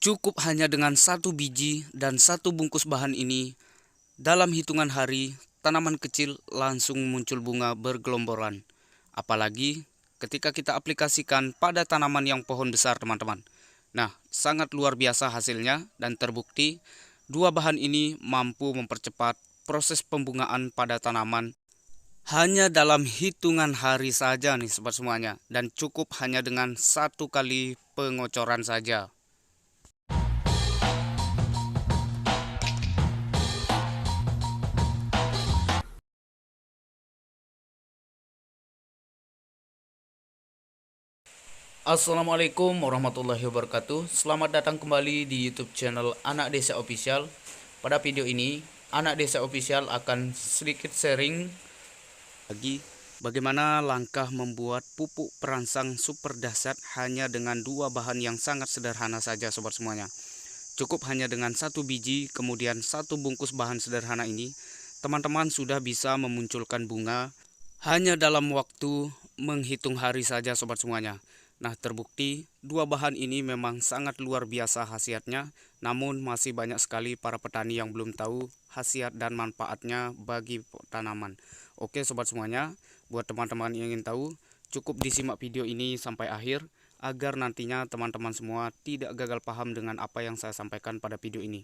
Cukup hanya dengan satu biji dan satu bungkus bahan ini, dalam hitungan hari, tanaman kecil langsung muncul bunga bergelomboran. Apalagi ketika kita aplikasikan pada tanaman yang pohon besar, teman-teman. Nah, sangat luar biasa hasilnya dan terbukti dua bahan ini mampu mempercepat proses pembungaan pada tanaman hanya dalam hitungan hari saja nih sobat semuanya, dan cukup hanya dengan satu kali pengocoran saja. Assalamualaikum warahmatullahi wabarakatuh. Selamat datang kembali di YouTube channel Anak Desa Official. Pada video ini, Anak Desa Official akan sedikit sharing lagi bagaimana langkah membuat pupuk perangsang super dahsyat hanya dengan dua bahan yang sangat sederhana saja sobat semuanya. Cukup hanya dengan satu biji, kemudian satu bungkus bahan sederhana ini, teman-teman sudah bisa memunculkan bunga hanya dalam waktu menghitung hari saja sobat semuanya. Nah, terbukti dua bahan ini memang sangat luar biasa khasiatnya, namun masih banyak sekali para petani yang belum tahu khasiat dan manfaatnya bagi tanaman. Oke sobat semuanya, buat teman-teman yang ingin tahu, cukup disimak video ini sampai akhir agar nantinya teman-teman semua tidak gagal paham dengan apa yang saya sampaikan pada video ini.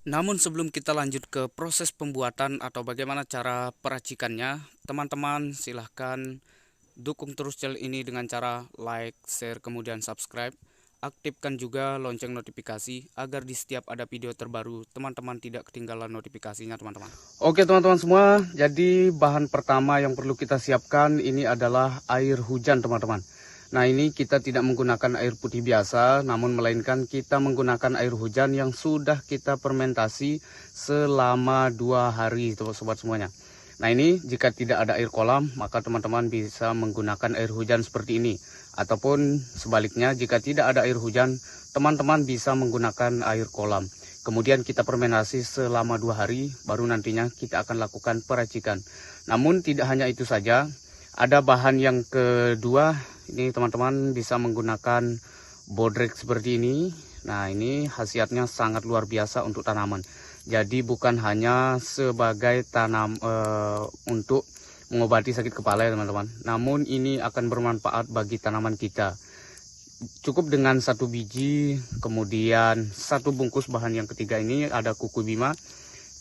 Namun sebelum kita lanjut ke proses pembuatan atau bagaimana cara peracikannya, teman-teman silahkan dukung terus channel ini dengan cara like, share, kemudian subscribe. Aktifkan juga lonceng notifikasi agar di setiap ada video terbaru teman-teman tidak ketinggalan notifikasinya teman-teman. Oke teman-teman semua, jadi bahan pertama yang perlu kita siapkan ini adalah air hujan teman-teman. Nah ini kita tidak menggunakan air putih biasa, namun melainkan kita menggunakan air hujan yang sudah kita fermentasi selama 2 hari sobat semuanya. Nah ini jika tidak ada air kolam, maka teman-teman bisa menggunakan air hujan seperti ini. Ataupun sebaliknya, jika tidak ada air hujan, teman-teman bisa menggunakan air kolam. Kemudian kita fermentasi selama 2 hari, baru nantinya kita akan lakukan peracikan. Namun tidak hanya itu saja, ada bahan yang kedua, ini teman-teman bisa menggunakan bodrek seperti ini. Nah ini khasiatnya sangat luar biasa untuk tanaman. Jadi bukan hanya sebagai untuk mengobati sakit kepala ya teman-teman. Namun ini akan bermanfaat bagi tanaman kita. Cukup dengan satu biji, kemudian satu bungkus bahan yang ketiga ini ada kuku bima.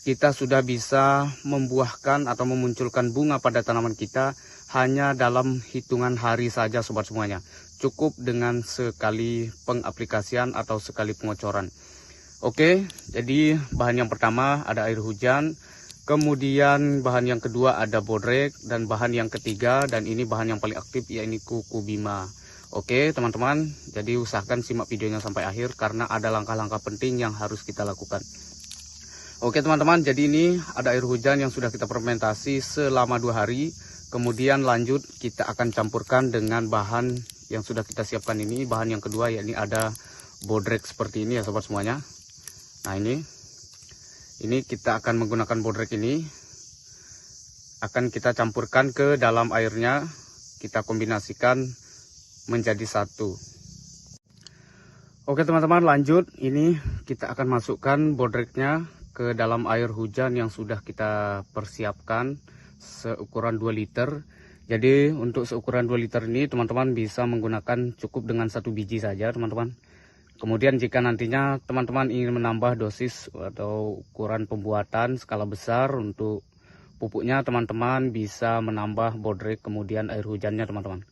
Kita sudah bisa membuahkan atau memunculkan bunga pada tanaman kita hanya dalam hitungan hari saja sobat semuanya. Cukup dengan sekali pengaplikasian atau sekali pengocoran. Oke, jadi bahan yang pertama ada air hujan, kemudian bahan yang kedua ada bodrek, dan bahan yang ketiga dan ini bahan yang paling aktif yaitu kuku bima. Oke teman-teman, jadi usahakan simak videonya sampai akhir karena ada langkah-langkah penting yang harus kita lakukan. Oke teman-teman, jadi ini ada air hujan yang sudah kita fermentasi selama 2 hari. Kemudian lanjut kita akan campurkan dengan bahan yang sudah kita siapkan ini. Bahan yang kedua yakni ada bodrek seperti ini ya sobat semuanya. Nah ini kita akan menggunakan bodrek ini, akan kita campurkan ke dalam airnya, kita kombinasikan menjadi satu. Oke teman-teman, lanjut, ini kita akan masukkan bodreknya ke dalam air hujan yang sudah kita persiapkan seukuran 2 liter. Jadi untuk seukuran 2 liter ini teman-teman bisa menggunakan cukup dengan satu biji saja teman-teman. Kemudian jika nantinya teman-teman ingin menambah dosis atau ukuran pembuatan skala besar untuk pupuknya, teman-teman bisa menambah bodrek kemudian air hujannya teman-teman.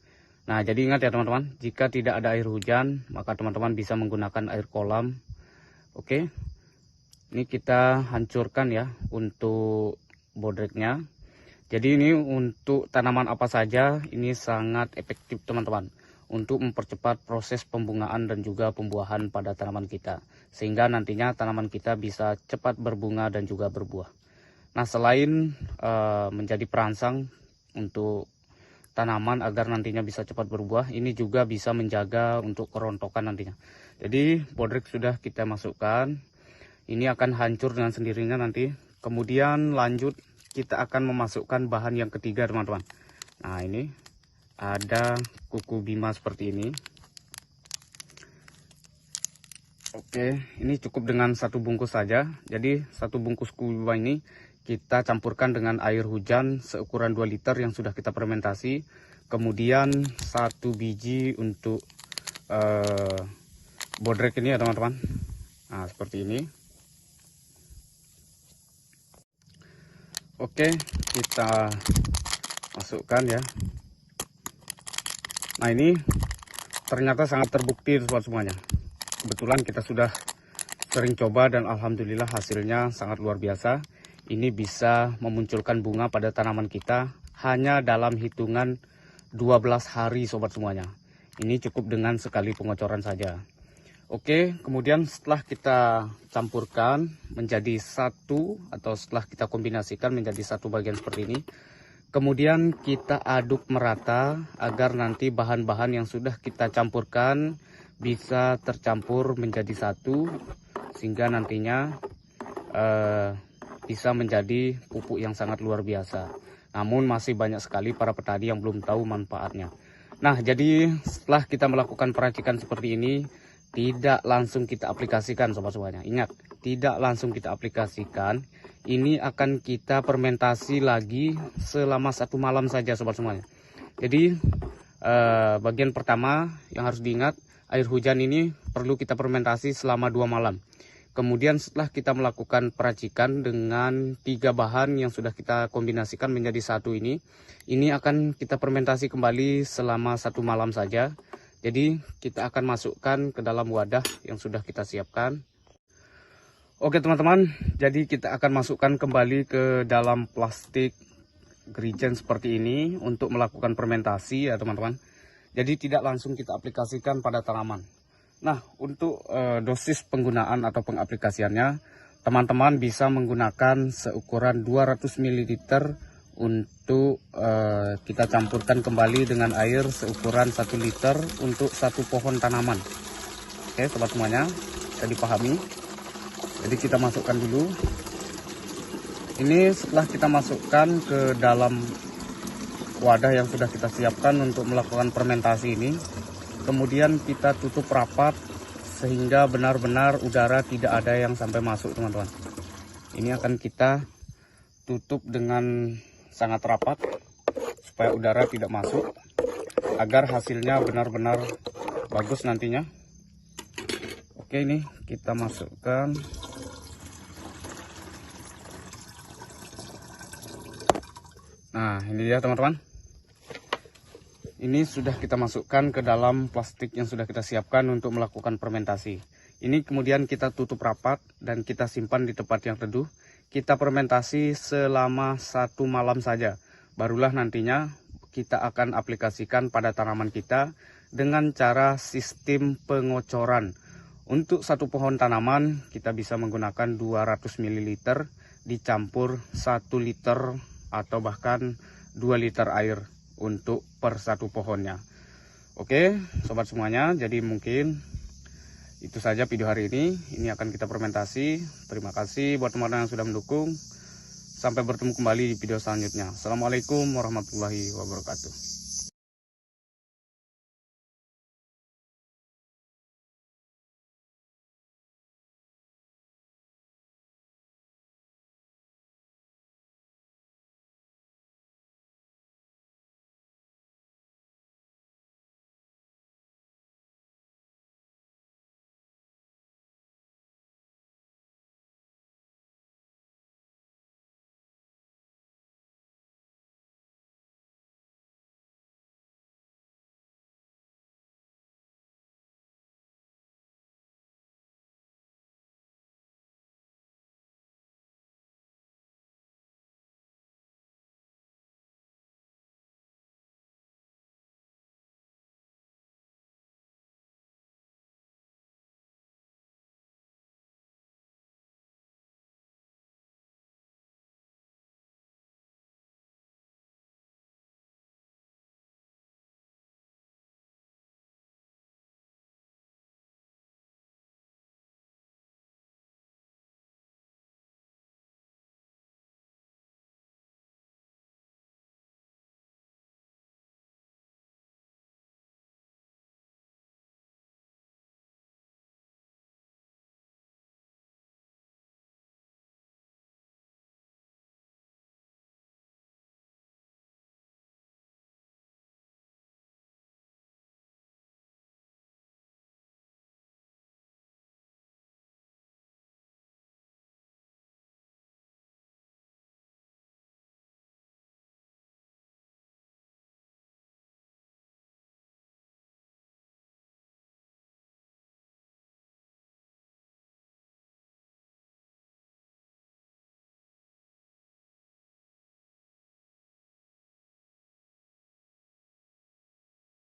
Nah jadi ingat ya teman-teman, jika tidak ada air hujan maka teman-teman bisa menggunakan air kolam. Oke, ini kita hancurkan ya untuk bodreknya. Jadi ini untuk tanaman apa saja ini sangat efektif teman-teman, untuk mempercepat proses pembungaan dan juga pembuahan pada tanaman kita, sehingga nantinya tanaman kita bisa cepat berbunga dan juga berbuah. Nah selain menjadi perangsang untuk tanaman agar nantinya bisa cepat berbuah, ini juga bisa menjaga untuk kerontokan nantinya. Jadi bodrek sudah kita masukkan, ini akan hancur dengan sendirinya nanti. Kemudian lanjut kita akan memasukkan bahan yang ketiga teman-teman. Nah ini ada kuku bima seperti ini. Oke, ini cukup dengan satu bungkus saja. Jadi satu bungkus kuba ini kita campurkan dengan air hujan seukuran 2 liter yang sudah kita fermentasi. Kemudian satu biji untuk bodrek ini ya teman-teman. Nah seperti ini. Oke, kita masukkan ya. Nah ini ternyata sangat terbukti sobat semuanya. Kebetulan kita sudah sering coba dan alhamdulillah hasilnya sangat luar biasa. Ini bisa memunculkan bunga pada tanaman kita hanya dalam hitungan 12 hari sobat semuanya. Ini cukup dengan sekali pengocoran saja. Oke, kemudian setelah kita campurkan menjadi satu atau setelah kita kombinasikan menjadi satu bagian seperti ini, kemudian kita aduk merata agar nanti bahan-bahan yang sudah kita campurkan bisa tercampur menjadi satu sehingga nantinya bisa menjadi pupuk yang sangat luar biasa. Namun masih banyak sekali para petani yang belum tahu manfaatnya. Nah, jadi setelah kita melakukan peracikan seperti ini, tidak langsung kita aplikasikan sobat semuanya. Ingat, tidak langsung kita aplikasikan. Ini akan kita fermentasi lagi selama 1 malam saja sobat semuanya. Jadi bagian pertama yang harus diingat, air hujan ini perlu kita fermentasi selama 2 malam. Kemudian setelah kita melakukan peracikan dengan 3 bahan yang sudah kita kombinasikan menjadi satu ini akan kita fermentasi kembali selama 1 malam saja. Jadi kita akan masukkan ke dalam wadah yang sudah kita siapkan. Oke teman-teman, jadi kita akan masukkan kembali ke dalam plastik gerigen seperti ini untuk melakukan fermentasi ya teman-teman. Jadi tidak langsung kita aplikasikan pada tanaman. Nah, untuk dosis penggunaan atau pengaplikasiannya, teman-teman bisa menggunakan seukuran 200 ml untuk kita campurkan kembali dengan air seukuran 1 liter untuk 1 pohon tanaman. Oke sobat semuanya, bisa dipahami. Jadi kita masukkan dulu. Ini setelah kita masukkan ke dalam wadah yang sudah kita siapkan untuk melakukan fermentasi ini, kemudian kita tutup rapat sehingga benar-benar udara tidak ada yang sampai masuk teman-teman. Ini akan kita tutup dengan sangat rapat supaya udara tidak masuk agar hasilnya benar-benar bagus nantinya. Oke, ini kita masukkan. Nah ini dia teman-teman, ini sudah kita masukkan ke dalam plastik yang sudah kita siapkan untuk melakukan fermentasi. Ini kemudian kita tutup rapat dan kita simpan di tempat yang teduh. Kita fermentasi selama 1 malam saja. Barulah nantinya kita akan aplikasikan pada tanaman kita dengan cara sistem pengocoran. Untuk 1 pohon tanaman kita bisa menggunakan 200 ml dicampur 1 liter atau bahkan 2 liter air untuk per 1 pohonnya. Oke sobat semuanya, jadi mungkin itu saja video hari ini. Ini akan kita fermentasi. Terima kasih buat teman-teman yang sudah mendukung. Sampai bertemu kembali di video selanjutnya. Assalamualaikum warahmatullahi wabarakatuh.